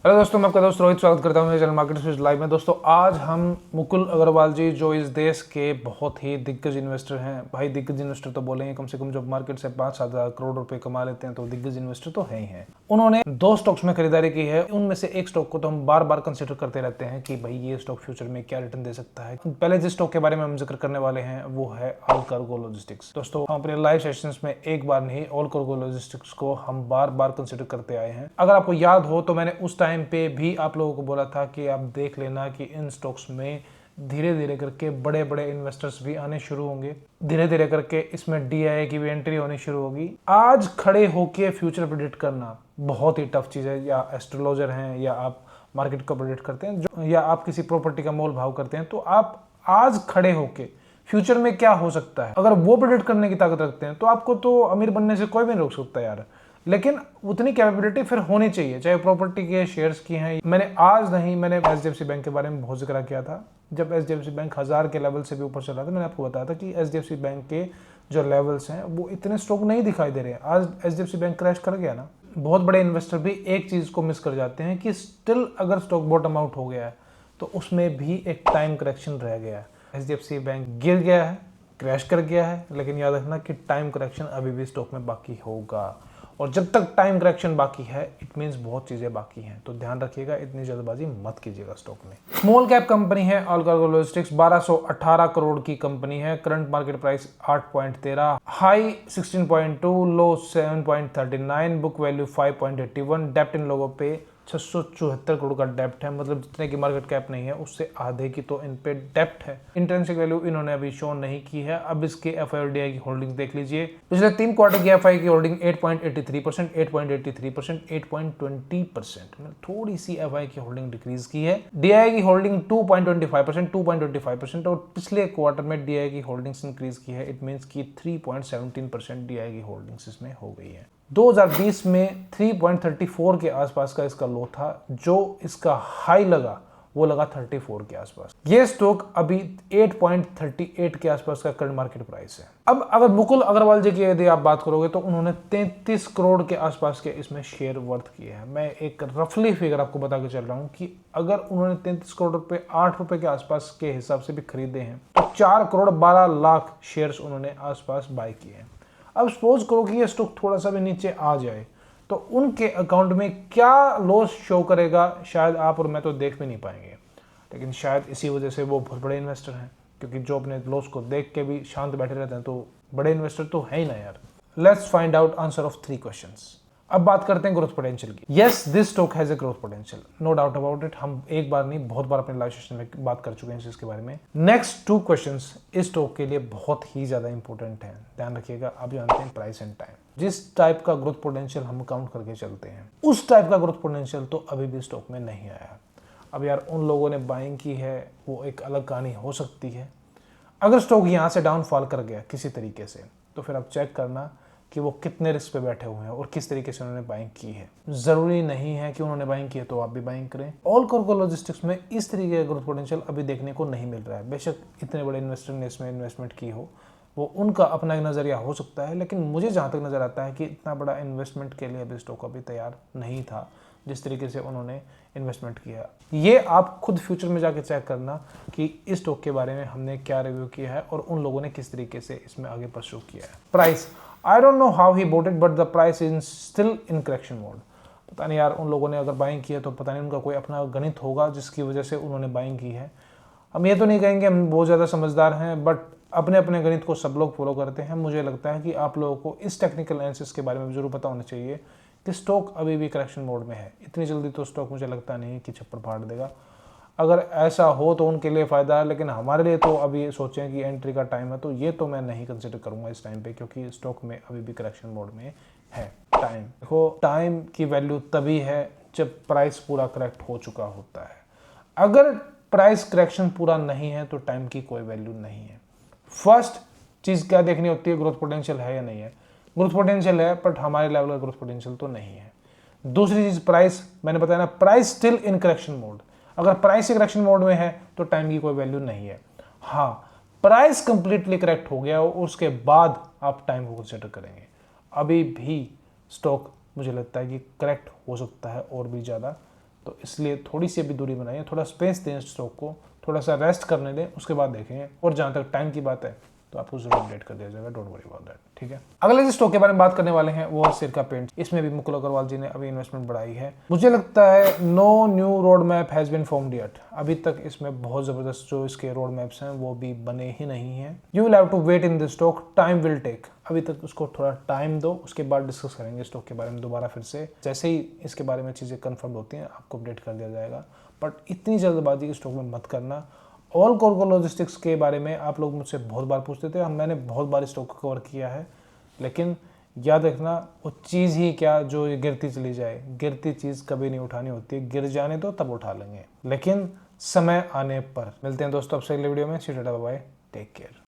Hello दोस्तों, मैं आपका दोस्त रोहित स्वागत करता हूं मेरे चैनल मार्केट स्विच लाइव में। दोस्तों आज हम मुकुल अग्रवाल जी जो इस देश के बहुत ही दिग्गज इन्वेस्टर हैं, भाई दिग्गज इन्वेस्टर तो बोलेंगे, कम से कम जब मार्केट से 5,000 करोड़ रुपए कमा लेते हैं तो दिग्गज इन्वेस्टर तो है ही हैं। उन्होंने 2 स्टॉक्स में खरीदारी की है। उनमें से एक स्टॉक को तो हम बार बार कंसिडर करते रहते हैं कि भाई ये स्टॉक फ्यूचर में क्या रिटर्न दे सकता है। पहले जिस स्टॉक के बारे में हम जिक्र करने वाले हैं वो है ऑल कार्गो लॉजिस्टिक्स। दोस्तों हम अपने लाइव सेशंस में एक बार नहीं, ऑल कार्गो लॉजिस्टिक्स को हम बार बार कंसिडर करते आए हैं। अगर आपको याद हो तो मैंने उस टाइम पे भी आप लोगों को बोला था कि आप देख लेना कि इन स्टॉक्स में धीरे धीरे करके बड़े बड़े इन्वेस्टर्स भी आने शुरू होंगे, धीरे धीरे करके इसमें डीआईए की भी एंट्री होनी शुरू होगी। आज खड़े होके फ्यूचर प्रेडिक्ट करना बहुत ही टफ चीज है। या एस्ट्रोलॉजर हैं या आप मार्केट को प्रेडिक्ट करते हैं या आप किसी प्रॉपर्टी का मोल भाव करते हैं, तो आप आज खड़े होके फ्यूचर में क्या हो सकता है अगर वो प्रेडिक्ट करने की ताकत रखते हैं तो आपको तो अमीर बनने से कोई भी नहीं रोक सकता यार। लेकिन उतनी कैपेबिलिटी फिर होनी चाहिए, चाहे प्रॉपर्टी के शेयर्स की हैं। मैंने आज नहीं, मैंने एचडीएफसी बैंक के बारे में बहुत जिक्र किया था। जब एचडीएफसी बैंक 1000 के लेवल से भी ऊपर चला था, मैंने आपको बताया था कि एचडीएफसी बैंक के जो लेवल्स हैं वो इतने स्ट्रॉन्ग नहीं दिखाई दे रहे हैं। आज एचडीएफसी बैंक क्रैश कर गया ना। बहुत बड़े इन्वेस्टर भी एक चीज को मिस कर जाते हैं कि स्टिल अगर स्टॉक बॉटम आउट हो गया है तो उसमें भी एक टाइम करेक्शन रह गया है। एचडीएफसी बैंक गिर गया है, क्रैश कर गया है, लेकिन याद रखना कि टाइम करेक्शन अभी भी स्टॉक में बाकी होगा। और जब तक टाइम करेक्शन बाकी है इट मींस बहुत चीजें बाकी हैं, तो ध्यान रखिएगा, इतनी जल्दबाजी मत कीजिएगा स्टॉक में। स्मॉल कैप कंपनी है ऑल कार्गो लॉजिस्टिक्स, 1218 करोड़ की कंपनी है। करंट मार्केट प्राइस 8.13, हाई 16.2, लो 7.39, बुक वैल्यू 5.81, डेप्ट इन लोगों पे 674 करोड़ का डेप्ट है, मतलब जितने की मार्केट कैप नहीं है उससे आधे की तो इन पे डेप्ट है। इंट्रिंसिक वैल्यू इन्होंने अभी शो नहीं की है। अब इसके एफआई और डीआई की होल्डिंग देख लीजिए। पिछले 3 क्वार्टर की एफआई की होल्डिंग 8.83%, 8.83%, 8.20%, मतलब थोड़ी सी एफआई की होल्डिंग डिक्रीज की है। डीआई की होल्डिंग 2.25%, 2.25%, और पिछले क्वार्टर में डीआई की होल्डिंग्स इंक्रीज की है। इट मींस की 3.17% डीआई की होल्डिंग्स इसमें हो गई है। 2020 में 3.34 के आसपास का इसका लो था, जो इसका हाई लगा वो लगा 34 के आसपास। ये स्टॉक अभी 8.38 के आसपास का करंट मार्केट प्राइस है। अब अगर मुकुल अग्रवाल जी की यदि आप बात करोगे तो उन्होंने 33 करोड़ के आसपास के इसमें शेयर वर्थ किए हैं। मैं एक रफली फिगर आपको बता के चल रहा हूं कि अगर उन्होंने 33 करोड़ रुपए 8 रुपए के आसपास के हिसाब से भी खरीदे हैं तो 4 करोड़ 12 लाख शेयर्स उन्होंने आसपास बाय किए हैं। अब सपोज करो कि ये स्टॉक थोड़ा सा भी नीचे आ जाए तो उनके अकाउंट में क्या लॉस शो करेगा शायद आप और मैं तो देख भी नहीं पाएंगे। लेकिन शायद इसी वजह से वो बहुत बड़े इन्वेस्टर हैं, क्योंकि जो अपने लॉस को देख के भी शांत बैठे रहते हैं तो बड़े इन्वेस्टर तो है ही ना यार। Let's find out answer of 3 questions. अब बात करते हैं ग्रोथ पोटेंशियल की। Yes, this stock has a growth potential, no doubt about it. हम एक बार नहीं बहुत बार अपने लाइव सेशन में बात कर चुके हैं इसके बारे में। नेक्स्ट 2 क्वेश्चंस इस स्टॉक के लिए बहुत ही ज्यादा इंपॉर्टेंट हैं, ध्यान रखिएगा। आप जानते हैं प्राइस एंड टाइम, जिस टाइप का ग्रोथ पोटेंशियल हम काउंट करके चलते हैं उस टाइप का ग्रोथ पोटेंशियल तो अभी भी स्टॉक में नहीं आया। अब यार उन लोगों ने बाइंग की है वो एक अलग कहानी हो सकती है। अगर स्टॉक यहाँ से डाउनफॉल कर गया किसी तरीके से तो फिर आप चेक करना कि वो कितने रिस्क पे बैठे हुए हैं और किस तरीके से उन्होंने बाइंग की है। जरूरी नहीं है कि उन्होंने बाइंग की है तो आप भी बाइंग करें। ऑल कार्गो लॉजिस्टिक्स में इस तरीके का ग्रोथ पोटेंशियल अभी देखने को नहीं मिल रहा है। बेशक इतने बड़े इन्वेस्टर ने इसमें इन्वेस्टमेंट की हो, वो उनका अपना एक नज़रिया हो सकता है, लेकिन मुझे जहाँ तक नज़र आता है कि इतना बड़ा इन्वेस्टमेंट के लिए अभी स्टॉक अभी तैयार नहीं था जिस तरीके से उन्होंने इन्वेस्टमेंट किया। ये आप खुद फ्यूचर में जाके चेक करना कि इस स्टॉक के बारे में हमने क्या रिव्यू किया है और उन लोगों ने किस तरीके से इसमें आगे परस्यू किया है। Price, I don't know how he bought it but the price is still in correction mode. पता नहीं यार उन लोगों ने अगर बाइंग की है तो पता नहीं उनका कोई अपना गणित होगा जिसकी वजह से उन्होंने बाइंग की है। हम ये तो नहीं कहेंगे हम बहुत ज़्यादा समझदार हैं, बट अपने अपने गणित को सब लोग फॉलो करते हैं। मुझे लगता है कि आप लोगों को इस टेक्निकल एनालिसिस के बारे में जरूर पता होना चाहिए कि स्टॉक अभी भी करेक्शन मोड में है। इतनी जल्दी तो स्टॉक मुझे लगता नहीं कि छप्पर फाड़ देगा। अगर ऐसा हो तो उनके लिए फ़ायदा है, लेकिन हमारे लिए तो अभी सोचें कि एंट्री का टाइम है तो ये तो मैं नहीं कंसिडर करूँगा इस टाइम पे, क्योंकि स्टॉक में अभी भी करेक्शन मोड में है। टाइम देखो, टाइम की वैल्यू तभी है जब प्राइस पूरा करेक्ट हो चुका होता है। अगर प्राइस करेक्शन पूरा नहीं है तो टाइम की कोई वैल्यू नहीं है। फर्स्ट चीज़ क्या देखनी होती है, ग्रोथ पोटेंशियल है या नहीं है। ग्रोथ पोटेंशियल है बट हमारे लेवल का ग्रोथ पोटेंशियल तो नहीं है। दूसरी चीज़ प्राइस, मैंने बताया ना, price still in correction mode. अगर प्राइस करेक्शन मोड में है तो टाइम की कोई वैल्यू नहीं है। हाँ, प्राइस कंप्लीटली करेक्ट हो गया और उसके बाद आप टाइम को कंसिडर करेंगे। अभी भी स्टॉक मुझे लगता है कि करेक्ट हो सकता है और भी ज़्यादा, तो इसलिए थोड़ी सी अभी दूरी बनाइए, थोड़ा स्पेस दें स्टॉक को, थोड़ा सा रेस्ट करने दें, उसके बाद देखें। और जहाँ तक टाइम की बात है तो आपको जरूर अपडेट कर दिया जाएगा, डोंट वरी अबाउट दैट, ठीक है। अगले जिस स्टॉक के बारे में बात करने वाले हैं वो है सिरका पेंट। इसमें भी मुकुल अग्रवाल जी ने अभी इन्वेस्टमेंट बढ़ाई है। मुझे लगता है no new road map has been formed yet. अभी तक इसमें बहुत जबरदस्त जो इसके रोड मैप्स हैं वो भी बने ही नहीं हैं। You will have to wait in this stock, time will take. अभी तक उसको थोड़ा टाइम दो, उसके बाद डिस्कस करेंगे स्टॉक के बारे में दोबारा फिर से। जैसे ही इसके बारे में चीज़ें कंफर्म होती हैं आपको अपडेट कर दिया जाएगा, बट इतनी जल्दबाजी के स्टॉक में मत करना। ऑल कार्गो लॉजिस्टिक्स के बारे में आप लोग मुझसे बहुत बार पूछते थे, मैंने बहुत बार स्टॉक को कवर किया है, लेकिन याद रखना वो चीज़ ही क्या जो गिरती चली जाए। गिरती चीज़ कभी नहीं उठानी होती, गिर जाने दो तब उठा लेंगे, लेकिन समय आने पर। मिलते हैं दोस्तों आपसे अगले वीडियो में। See tata bye bye, take care.